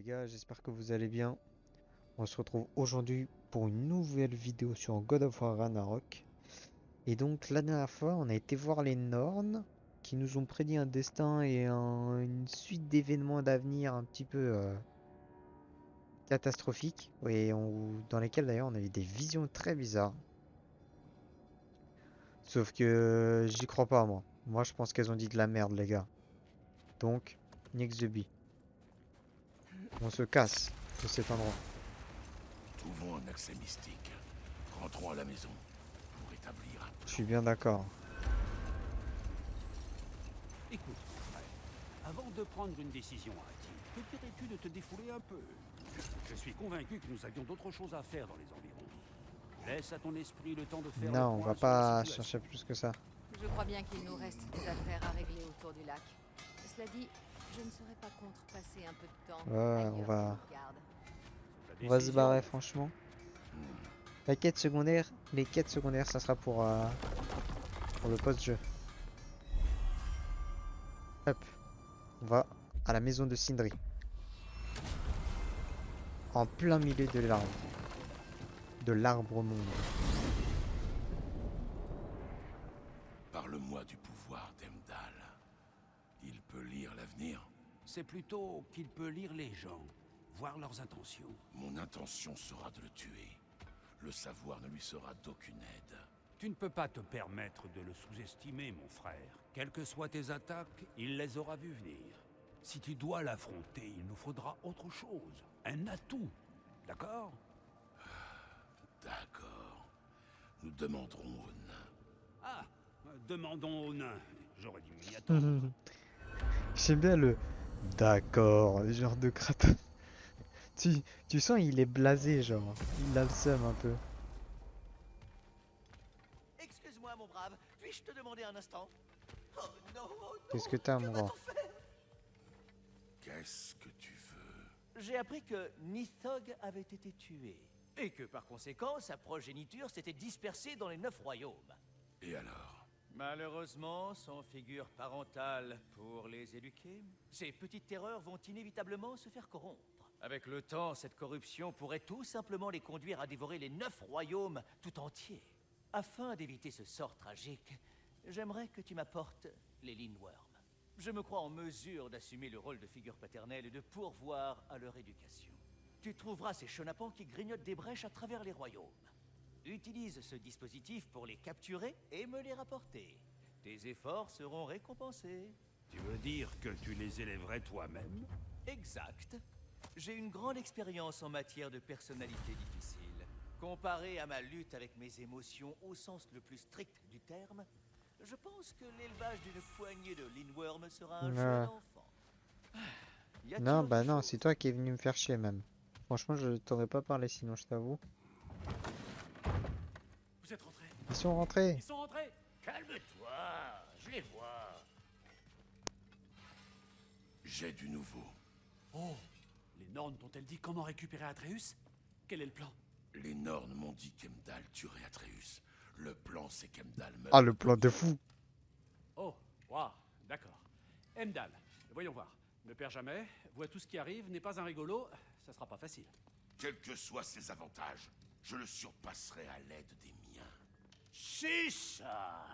gars, j'espère que vous allez bien. On se retrouve aujourd'hui pour une nouvelle vidéo sur God of War Ragnarok. Et donc la dernière fois, on a été voir les Norns qui nous ont prédit un destin et une suite d'événements d'avenir un petit peu catastrophiques. Dans lesquels d'ailleurs on a eu des visions très bizarres. Sauf que j'y crois pas moi. Moi je pense qu'elles ont dit de la merde les gars. Donc, Nick the Bee. On se casse de cet endroit. Trouvons un accès mystique. Rentrons à la maison pour établir un Je plan. suis bien d'accord. Écoute, mon frère, avant de prendre une décision hâtive, te dirais-tu de te défouler un peu? Je suis convaincu que nous avions d'autres choses à faire dans les environs. Laisse à ton esprit le temps de faire le Non, on va point sur la pas situation. chercher plus que ça. Je crois bien qu'il nous reste des affaires à régler autour du lac. Cela dit, je ne serais pas contre passer un peu de temps Ouais, ailleurs on que va, Midgard. C'est ta on va se décision. barrer franchement. Les quêtes secondaires, ça sera pour le post-jeu. Hop, on va à la maison de Sindri, en plein milieu de l'arbre monde. Parle-moi du pouvoir d'Emdal. Il peut lire l'avenir. C'est plutôt qu'il peut lire les gens, voir leurs intentions. Mon intention sera de le tuer. Le savoir ne lui sera d'aucune aide. Tu ne peux pas te permettre de le sous-estimer, mon frère. Quelles que soient tes attaques, il les aura vues venir. Si tu dois l'affronter, il nous faudra autre chose. Un atout. D'accord? D'accord. Nous demanderons aux nains. Ah, demandons aux nains. J'aurais dû m'y attendre. J'aime bien le d'accord, le genre de Kratos. Tu sens il est blasé, genre. Il a le seum un peu. Excuse-moi, mon brave, puis-je te demander un instant? Oh non, oh non. Qu'est-ce que t'as, Que mon va-t-on grand? faire? Qu'est-ce que tu veux? J'ai appris que Nithog avait été tué. Et que par conséquent, sa progéniture s'était dispersée dans les 9 royaumes. Et alors? Malheureusement, sans figure parentale pour les éduquer, ces petites terreurs vont inévitablement se faire corrompre. Avec le temps, cette corruption pourrait tout simplement les conduire à dévorer les 9 royaumes tout entiers. Afin d'éviter ce sort tragique, j'aimerais que tu m'apportes les Lindworm. Je me crois en mesure d'assumer le rôle de figure paternelle et de pourvoir à leur éducation. Tu trouveras ces chenapans qui grignotent des brèches à travers les royaumes. Utilise ce dispositif pour les capturer et me les rapporter. Tes efforts seront récompensés. Tu veux dire que tu les élèverais toi-même? Exact. J'ai une grande expérience en matière de personnalité difficile. Comparé à ma lutte avec mes émotions au sens le plus strict du terme, je pense que l'élevage d'une poignée de Lindworm sera un jeu Ouais. d'enfant. Y a-t-il Non, autre bah non, chose? c'est toi qui es venu me faire chier même. Franchement, je t'aurais pas parlé sinon, je t'avoue. Vous êtes rentrés. Ils sont rentrés. Ils sont rentrés. Calme-toi, je les vois. J'ai du nouveau. Oh, les Nornes t'ont-elles dit comment récupérer Atreus? Quel est le plan? Les Nornes m'ont dit qu'Emdal tuerait Atreus. Le plan, c'est qu'Emdal meure. Ah, le plan de fou. Oh, waouh, d'accord. Emdal, voyons voir. Ne perds jamais, vois tout ce qui arrive, n'est pas un rigolo, ça sera pas facile. Quels que soient ses avantages, je le surpasserai à l'aide des miens. C'est ça.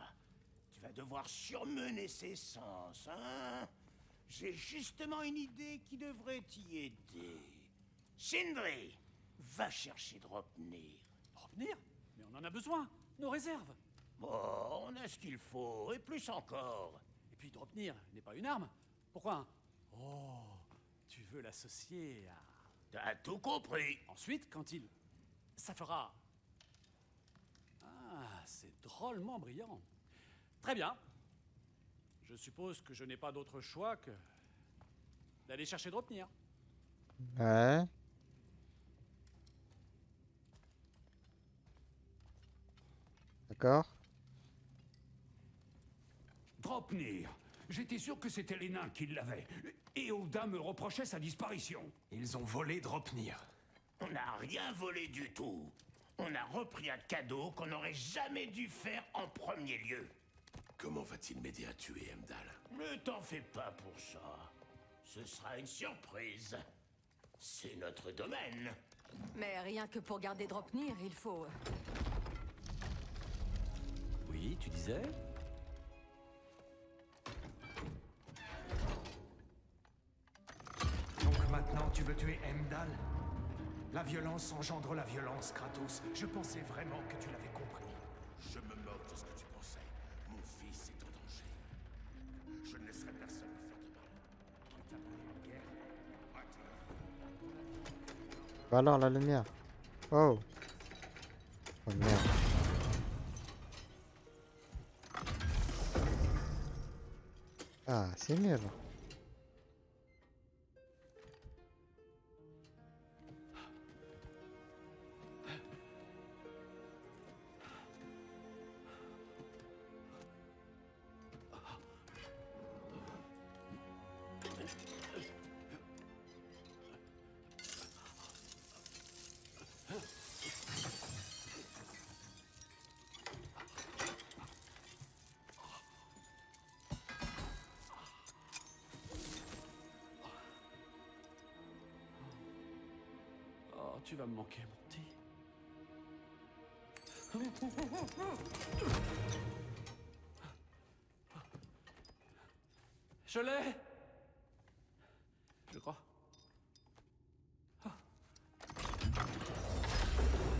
Tu vas devoir surmener ses sens, hein? J'ai justement une idée qui devrait t'y aider. Sindri, va chercher Dropnir. Revenir? Mais on en a besoin, nos réserves. Bon, on a ce qu'il faut, et plus encore. Et puis Dropnir n'est pas une arme. Pourquoi un... Oh, tu veux l'associer à... T'as tout compris. Ensuite, quand il... Ça fera... Ah, c'est drôlement brillant. Très bien. Je suppose que je n'ai pas d'autre choix que... d'aller chercher Dropnir. Ouais. D'accord. Dropnir. J'étais sûr que c'était les nains qui l'avaient. Et Oda me reprochait sa disparition. Ils ont volé Dropnir. On n'a rien volé du tout. On a repris un cadeau qu'on n'aurait jamais dû faire en premier lieu. Comment va-t-il m'aider à tuer Emdal? Ne t'en fais pas pour ça. Ce sera une surprise. C'est notre domaine. Mais rien que pour garder Dropnir, il faut... Oui, tu disais? Donc maintenant, tu veux tuer Heimdall? La violence engendre la violence, Kratos. Je pensais vraiment que tu l'avais compris. Je me moque de ce que tu pensais. Mon fils est en danger. Je ne laisserai personne lui faire de mal. Bah alors, la lumière. Oh. Oh merde. Ah, c'est mieux là. Oh, tu vas me manquer, mon petit. Je l'ai! Je crois.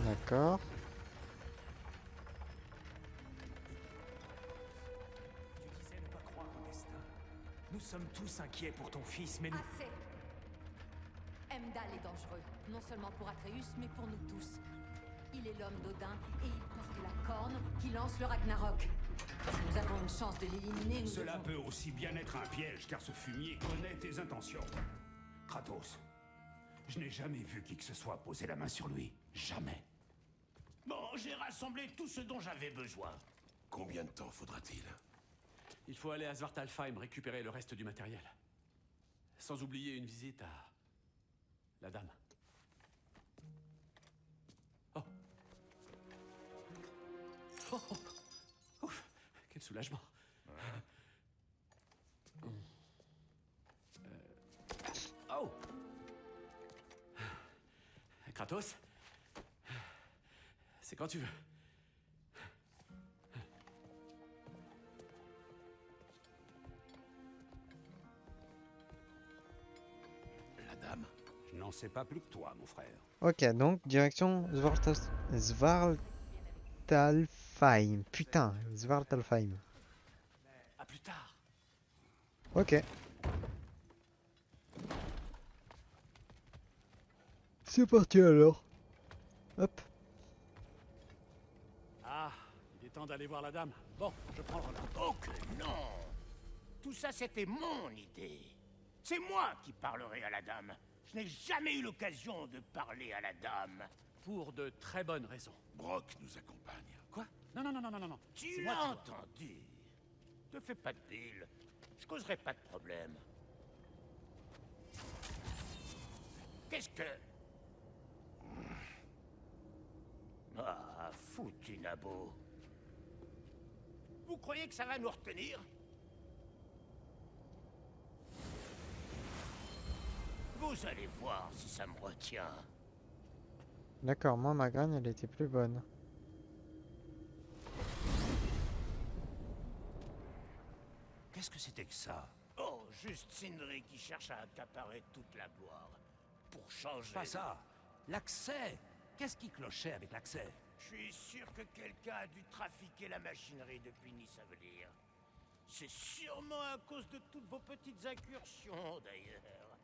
D'accord. Tu disais ne pas croire au destin. Nous sommes tous inquiets pour ton fils, mais nous... Assez. Heimdall est dangereux, non seulement pour Atreus, mais pour nous tous. Il est l'homme d'Odin et il porte la corne qui lance le Ragnarok. Si nous avons une chance de l'éliminer, nous Cela devons... peut aussi bien être un piège, car ce fumier connaît tes intentions. Kratos, je n'ai jamais vu qui que ce soit poser la main sur lui. Jamais. Bon, j'ai rassemblé tout ce dont j'avais besoin. Combien de temps faudra-t-il? Il faut aller à Svartalfheim récupérer le reste du matériel. Sans oublier une visite à... la dame. Oh. Oh, oh. Ouf, quel soulagement. Oh. Kratos, c'est quand tu veux. La dame? Je n'en sais pas plus que toi, mon frère. Ok, donc direction Svartalfheim. Putain, Svartalfheim. À plus tard. Ok. C'est parti alors. Hop. Ah, il est temps d'aller voir la dame. Bon, je prends le relais. Oh que non! Tout ça, c'était mon idée. C'est moi qui parlerai à la dame. Je n'ai jamais eu l'occasion de parler à la dame. Pour de très bonnes raisons. Brock nous accompagne. Quoi? Non, non, non, non, non, non, non. Tu C'est moi l'as qui dois. entendu. Ne fais pas de deal. Je causerai pas de problème. Qu'est-ce que... Ah, foutu nabo. Vous croyez que ça va nous retenir? Vous allez voir si ça me retient. D'accord, moi ma graine elle était plus bonne. Qu'est-ce que c'était que ça? Oh, juste Sindri qui cherche à accaparer toute la gloire. Pour changer... Pas ça. L'accès. Qu'est-ce qui clochait avec l'accès? Je suis sûr que quelqu'un a dû trafiquer la machinerie depuis Nisavelir. C'est sûrement à cause de toutes vos petites incursions, d'ailleurs.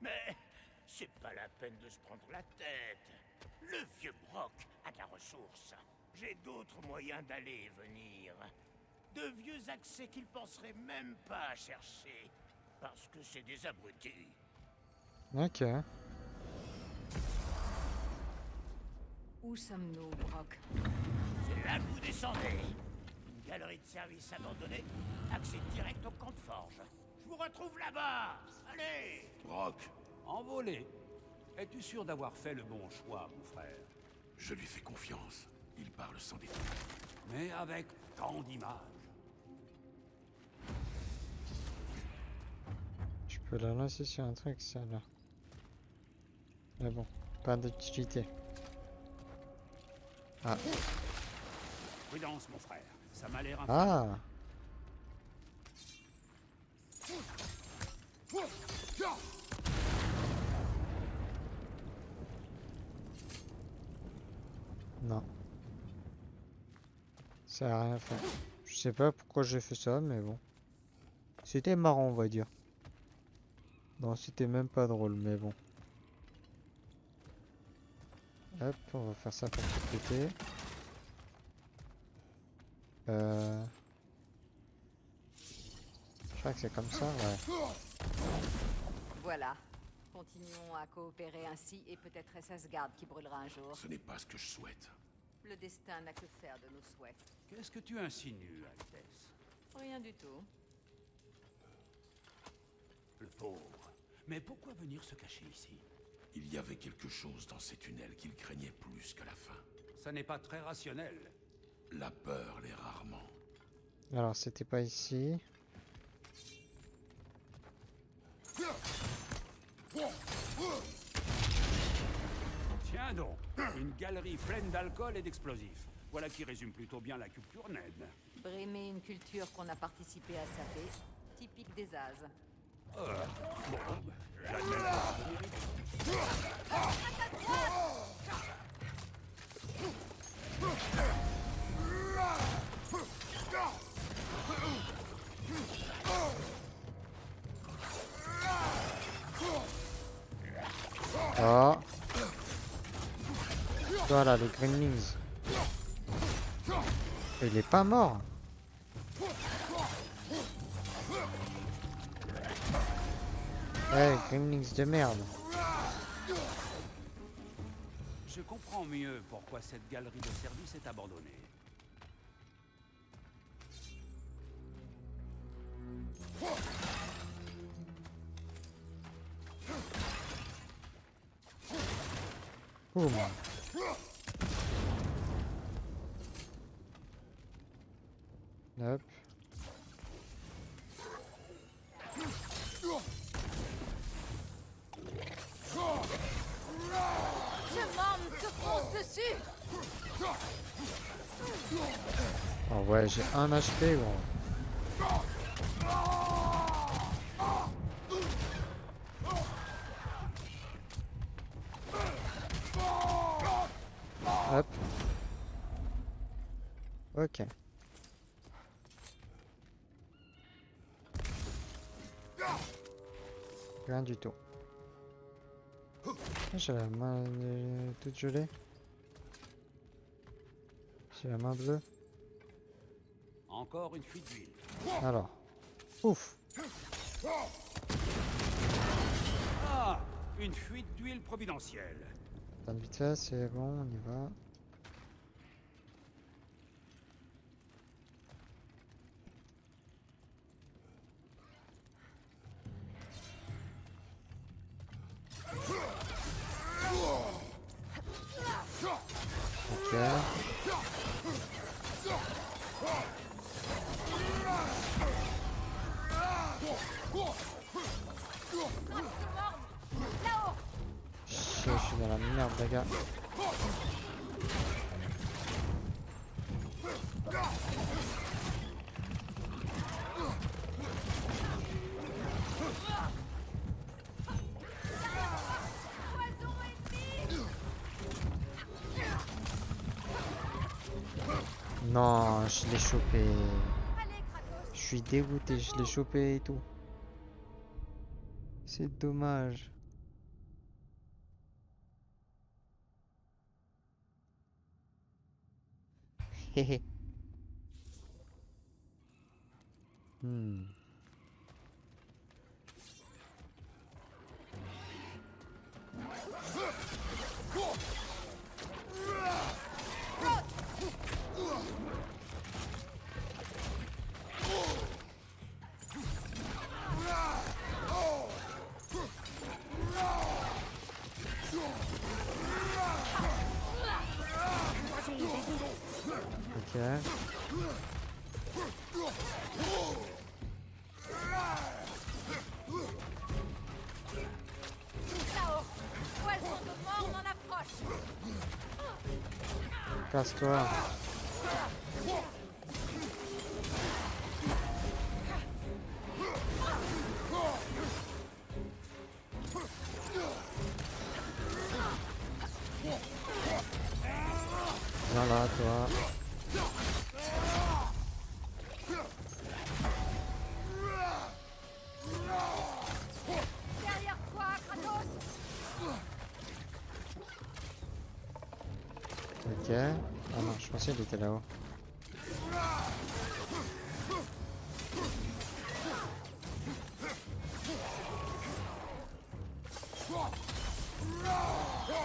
Mais c'est pas la peine de se prendre la tête. Le vieux Brock a de la ressource. J'ai d'autres moyens d'aller et venir. De vieux accès qu'il penserait même pas à chercher. Parce que c'est des abrutis. Ok. Où sommes-nous, Brock? C'est là que vous descendez. Une galerie de service abandonnée, accès direct au camp de forge. Je vous retrouve là-bas. Allez! Brock, Envolé. Es-tu sûr d'avoir fait le bon choix, mon frère? je lui fais confiance. Il parle sans défaut. Mais avec tant d'images. Je peux la lancer sur un truc ça là. Mais bon, pas d'utilité. Ah. Prudence, mon frère. Ça m'a l'air un Ah. Non. Ça a rien fait. Je sais pas pourquoi j'ai fait ça, mais bon. C'était marrant, on va dire. Non, c'était même pas drôle, mais bon. Hop, on va faire ça pour tout péter. Je crois que c'est comme ça, ouais. Voilà. Continuons à coopérer ainsi et peut-être est-ce Asgard qui brûlera un jour. Ce n'est pas ce que je souhaite. Le destin n'a que faire de nos souhaits. Qu'est-ce que tu insinues, Altesse? Rien du tout. Le pauvre. Mais pourquoi venir se cacher ici? Il y avait quelque chose dans ces tunnels qu'il craignait plus que la faim. Ça n'est pas très rationnel. La peur l'est rarement. Alors, c'était pas ici. Tiens donc, une galerie pleine d'alcool et d'explosifs. Voilà qui résume plutôt bien la culture naine. Brimer une culture qu'on a participé à saper, typique des As. Bon, j'admets pas le mérite. Oh. Voilà, le Gremlins. Il est pas mort. Eh, Gremlins de merde. Je comprends mieux pourquoi cette galerie de service est abandonnée. Boum. Hop. Ce membre te fonce dessus. Oh ouais, j'ai un HP, gros. Hop. Ok. Rien du tout. J'ai la main toute gelée. J'ai la main bleue. Encore une fuite d'huile. Alors. Ouf. Ah, une fuite d'huile providentielle. Plein de vitesse, c'est bon, on y va. Ok. Je suis dans la merde, les gars. Non, je l'ai chopé. Je suis dégoûté, je l'ai chopé et tout. C'est dommage. Hehe. Hmm. Ok. Poison Casse-toi. Viens là, toi. Derrière toi, Kratos! Ok. Ah non, je pensais qu'il était là-haut.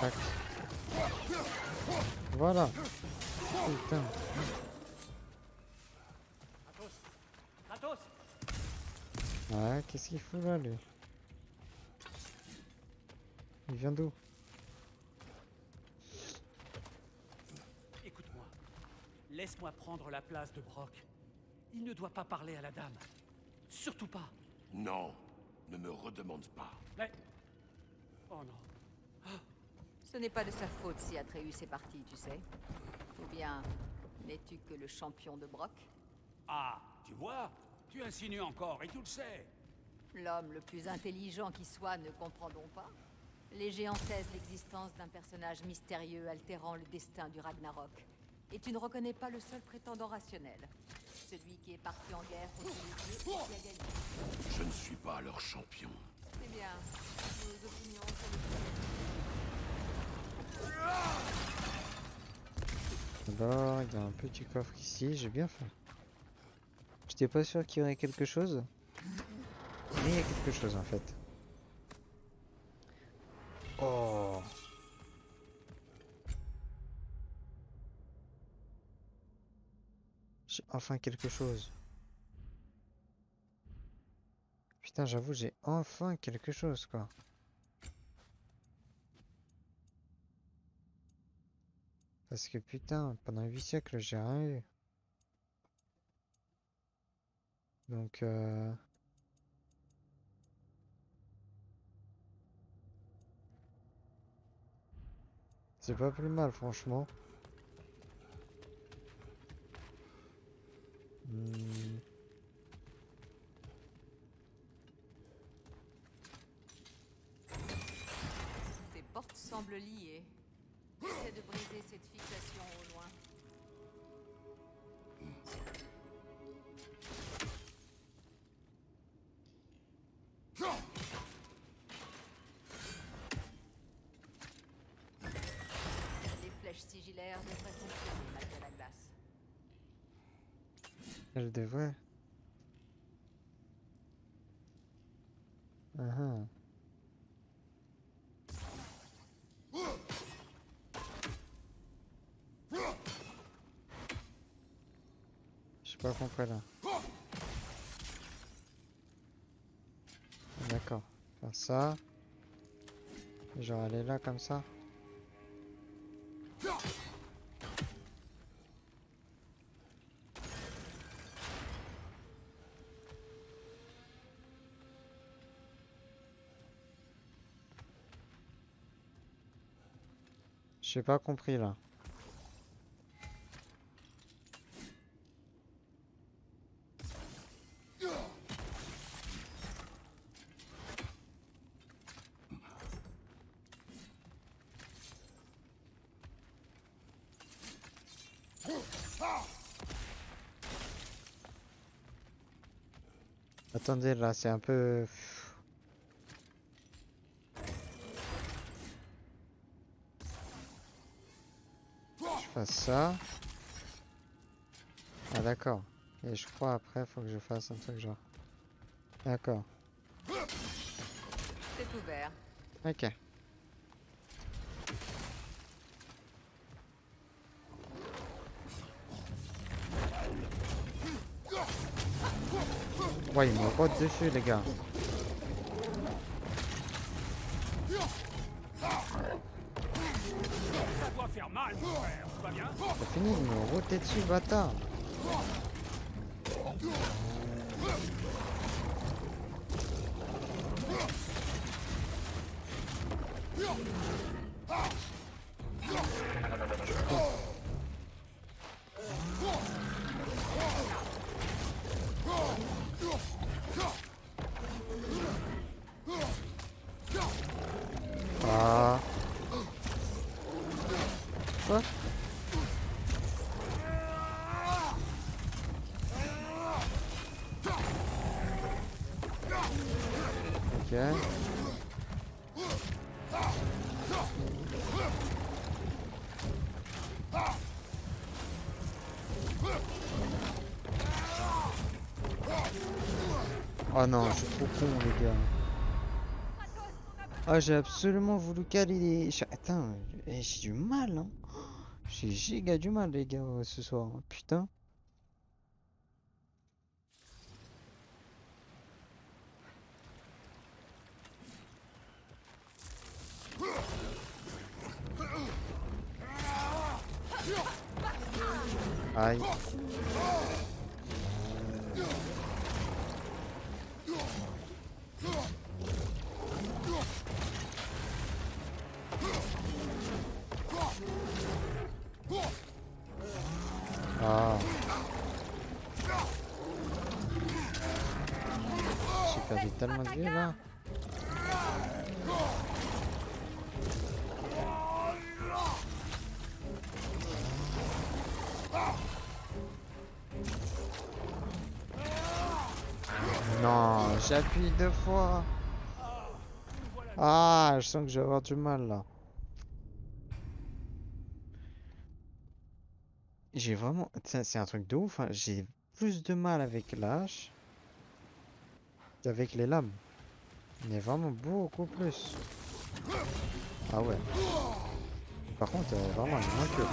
Tac. Voilà. Putain. Kratos! Ouais, qu'est-ce qu'il fout là, lui? Il vient d'où? Écoute-moi. Laisse-moi prendre la place de Brock. Il ne doit pas parler à la dame. Surtout pas. Non, ne me redemande pas. Mais... Oh non. Ce n'est pas de sa faute si Atreus est parti, tu sais. Ou bien, n'es-tu que le champion de Brock? Ah, tu vois? Tu insinues encore et tu le sais. L'homme le plus intelligent qui soit ne comprend donc pas? Les géants taisent l'existence d'un personnage mystérieux altérant le destin du Ragnarok. Et tu ne reconnais pas le seul prétendant rationnel. Celui qui est parti en guerre contre les dieux et qui a gagné. Je ne suis pas leur champion. Eh bien, nos opinions sur le sujet. D'abord, il y a un petit coffre ici, j'ai bien fait. J'étais pas sûr qu'il y aurait quelque chose. Mais il y a quelque chose en fait. Oh! J'ai enfin quelque chose. Putain, j'avoue, j'ai enfin quelque chose quoi. Parce que putain, pendant 8 siècles, j'ai rien eu. Donc, c'est pas plus mal, franchement. Hmm. Ces portes semblent liées. J'essaie de briser cette fixation au loin. Les flèches sigillaires devraient fonctionner malgré la glace. Elle devrait. Ah ah. J'ai pas compris là. D'accord. Faire ça. Genre aller là comme ça. J'ai pas compris là. Attendez, là, c'est un peu... Je fasse ça. Ah d'accord. Et je crois après, faut que je fasse un truc genre... D'accord. C'est ouvert. Ok. Ouais, il me rote dessus, les gars. Ça doit faire mal, mon frère. Tout va bien? T'as fini de me roter dessus, bâtard. Ah. Quoi? Ok. Oh non, je suis trop con les gars. Ah, j'ai absolument voulu caler les... Attends, j'ai du mal, hein. J'ai giga du mal les gars ce soir, hein. Putain. Aïe. Ah. J'ai perdu tellement de vie là. Non, j'appuie 2 fois. Ah, je sens que je vais avoir du mal là. J'ai vraiment... C'est un truc de ouf, hein. J'ai plus de mal avec l'âge qu'avec les lames. Mais vraiment beaucoup plus. Ah ouais. Par contre, vraiment, il est moins que.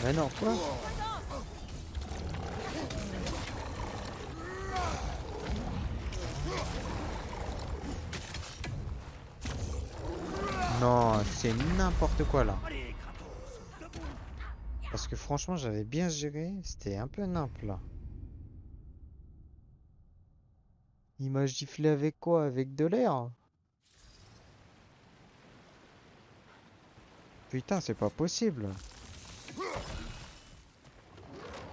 Mais non, quoi? Non, c'est n'importe quoi là. Parce que franchement, j'avais bien géré, c'était un peu nimp là. Il m'a giflé avec quoi? Avec de l'air? Putain, c'est pas possible.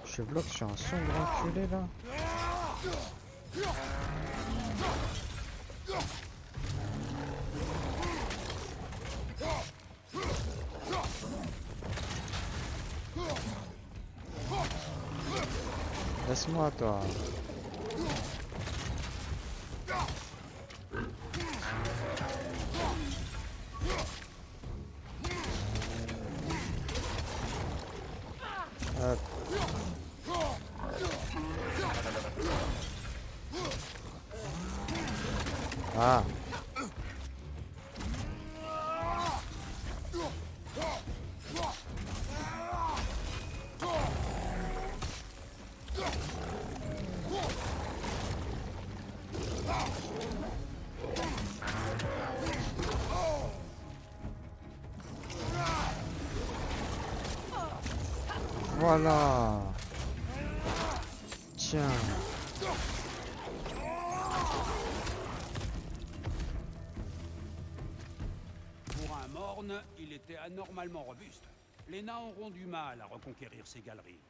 Je bloque sur un sombre enculé là. Laisse-moi toi. Hop. Ah. Voilà. Tiens. Pour un morne, il était anormalement robuste. Les nains auront du mal à reconquérir ces galeries.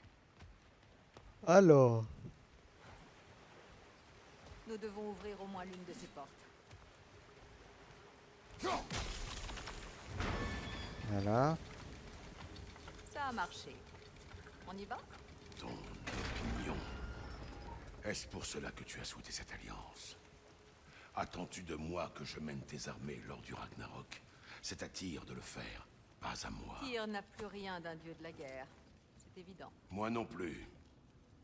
Alors. Nous devons ouvrir au moins l'une de ces portes. Voilà. Ça a marché. On y va? Ton opinion. Est-ce pour cela que tu as souhaité cette alliance? Attends-tu de moi que je mène tes armées lors du Ragnarok? C'est à Tyr de le faire, pas à moi. Tyr n'a plus rien d'un dieu de la guerre. C'est évident. Moi non plus.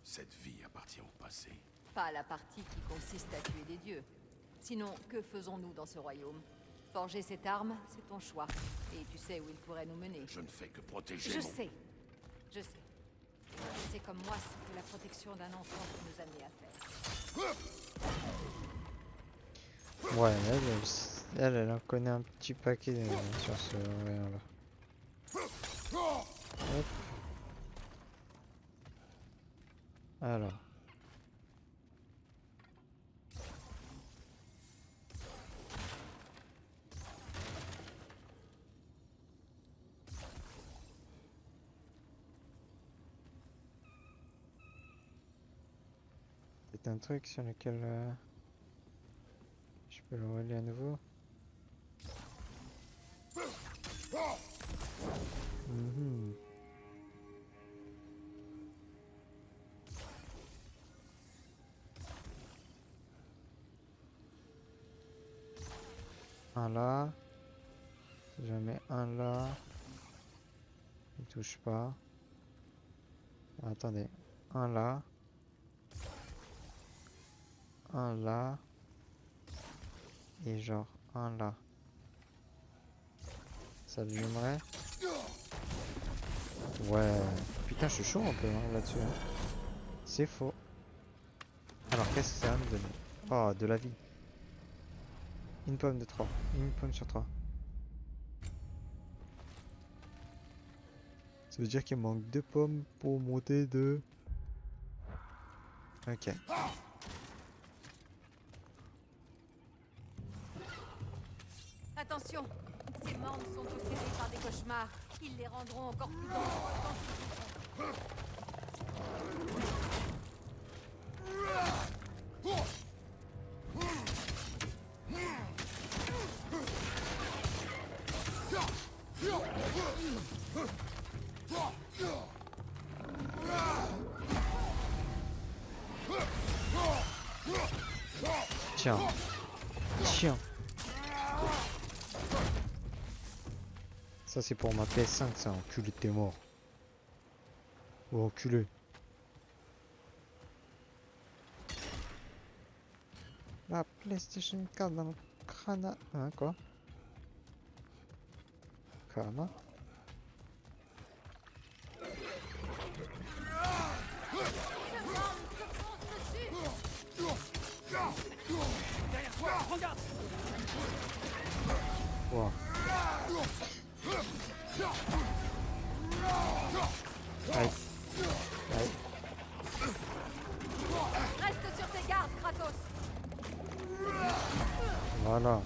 Cette vie appartient au passé. Pas la partie qui consiste à tuer des dieux. Sinon, que faisons-nous dans ce royaume? Forger cette arme, c'est ton choix. Et tu sais où il pourrait nous mener. Je ne fais que protéger Je mon... sais. Je sais. C'est comme moi ce que la protection d'un enfant peut nous amener à faire. Ouais, elle en connaît un petit paquet sur ce rayon-là. Hop. Alors. C'est un truc sur lequel je peux le relier à nouveau. Mhm. Un là. Si j'en mets un là. Il touche pas. Attendez. Un là. Un là. Et genre un là. Ça allumerait. Ouais. Putain, je suis chaud un peu hein, là-dessus. Hein. C'est faux. Alors, qu'est-ce que ça va me donner? Oh, de la vie. Une pomme de 3. Une pomme sur 3. Ça veut dire qu'il manque 2 pommes pour monter de... Ok. Attention, ces membres sont possédés par des cauchemars. Ils les rendront encore plus dangereux quand ils Tiens. Tiens. Ça c'est pour ma PS5 ça, enculé t'es mort. Oh enculé. La PlayStation 4 dans le crâne. Hein quoi? Karma. Wow. Aïe. Aïe. Reste sur tes gardes, Kratos. Voilà.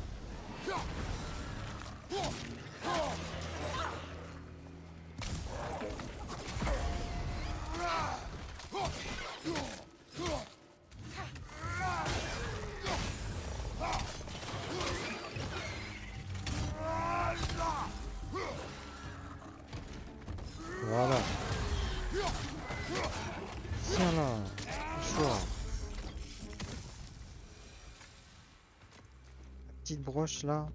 Voilà. Tiens là. Choix. Petite broche là.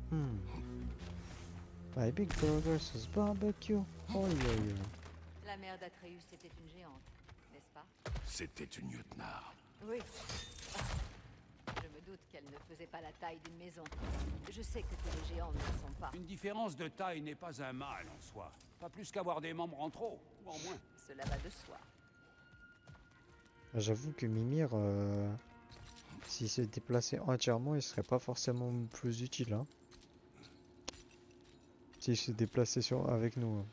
My big burger sauce barbecue. Oh yeah, yeah. La mère d'Atreus était une géante, n'est-ce pas? C'était une lieutenant. Oui. Je me doute qu'elle ne faisait pas la taille d'une maison. Je sais que tous les géants ne le sont pas. Une différence de taille n'est pas un mal en soi. Pas plus qu'avoir des membres en trop, ou en moins. Cela va de soi. J'avoue que Mimir, s'il se déplaçait entièrement, il serait pas forcément plus utile. Hein. S'il se déplaçait avec nous. Hein.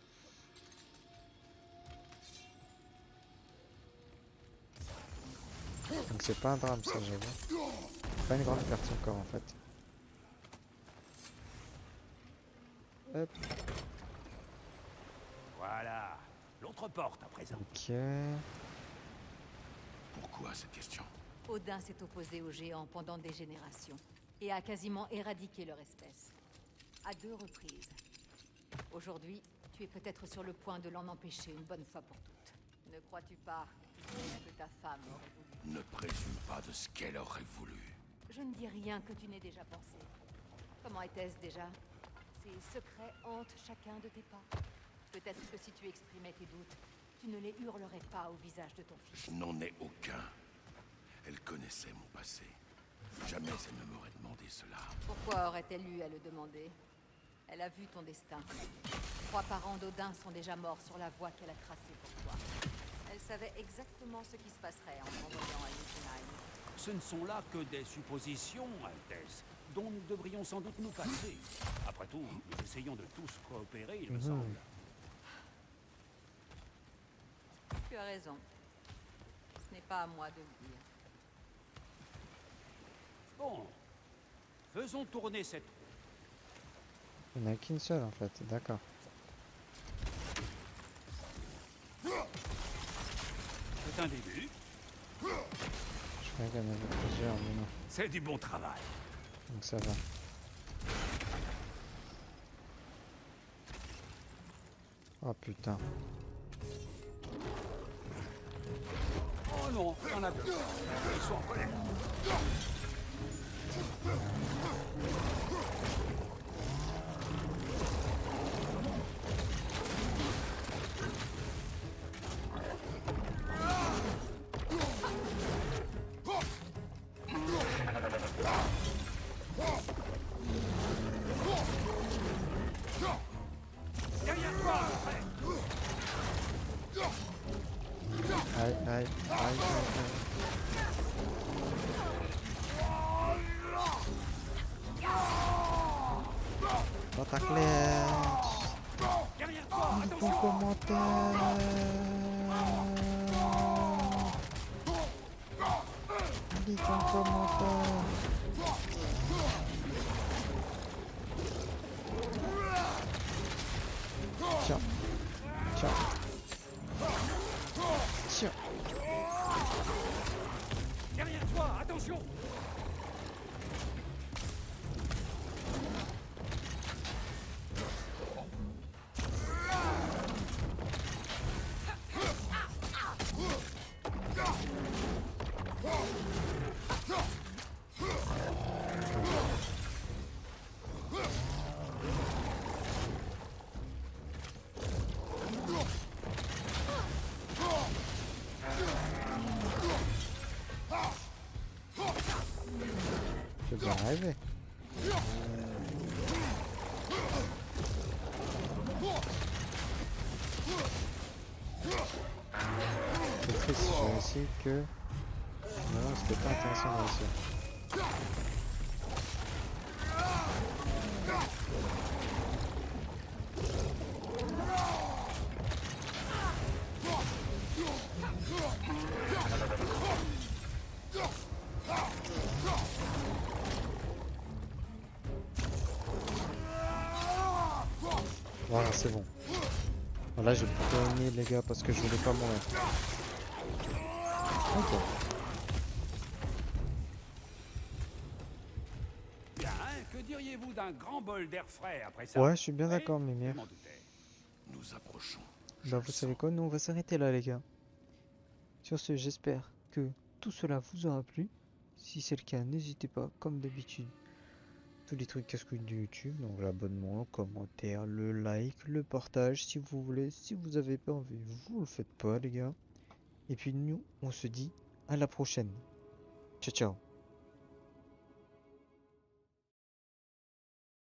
Donc c'est pas un drame ça, j'avoue. Pas une grande perte encore en fait. Hop. Voilà. L'autre porte à présent. Ok. Pourquoi cette question? Odin s'est opposé aux géants pendant des générations et a quasiment éradiqué leur espèce. À 2 reprises. Aujourd'hui, tu es peut-être sur le point de l'en empêcher une bonne fois pour toutes. Ne crois-tu pas que ta femme aurait voulu? Ne présume pas de ce qu'elle aurait voulu. Je ne dis rien que tu n'aies déjà pensé. Comment était-ce déjà? Ces secrets hantent chacun de tes pas. Peut-être que si tu exprimais tes doutes, tu ne les hurlerais pas au visage de ton fils. Je n'en ai aucun. Elle connaissait mon passé. Jamais elle ne m'aurait demandé cela. Pourquoi aurait-elle eu à le demander? Elle a vu ton destin. 3 parents d'Odin sont déjà morts sur la voie qu'elle a tracée pour toi. Elle savait exactement ce qui se passerait en t'envoyant à Jotunheim. Ce ne sont là que des suppositions, Altesse, dont nous devrions sans doute nous passer. Après tout, nous essayons de tous coopérer, il me semble. Tu as raison. Ce n'est pas à moi de le dire. Bon, faisons tourner cette roue. Il n'y en a qu'une seule en fait, d'accord. C'est un début. Je croyais qu'il y en avait plusieurs, mais non. C'est du bon travail. Donc ça va. Oh putain. Oh non, il y en a deux. Ils sont en colère. Derrière toi, frère. Aïe, aïe, aïe, aïe, aïe. Dans ta flèche. Derrière toi, Bon attention. commentaire. Dis ton commentaire. Tiens. Tiens. Tiens. Derrière toi, attention. Je vais bien arriver. C'est triste, j'ai réussi que... Non, c'était pas intéressant de réussir. Voilà, c'est bon. Voilà, j'ai plutôt aimé les gars parce que je voulais pas mourir. Ok. Bien, hein, que diriez-vous d'un grand bol d'air frais après ça? Ouais, je suis bien Oui, d'accord, je Mimir. m'en doutais. Nous approchons. Bah vous savez quoi, nous on va s'arrêter là les gars. Sur ce, j'espère que tout cela vous aura plu. Si c'est le cas, n'hésitez pas, comme d'habitude, tous les trucs casse-couilles de YouTube, donc l'abonnement, le commentaire, le like, le partage si vous voulez. Si vous avez pas envie, vous le faites pas les gars. Et puis nous, on se dit à la prochaine. Ciao ciao.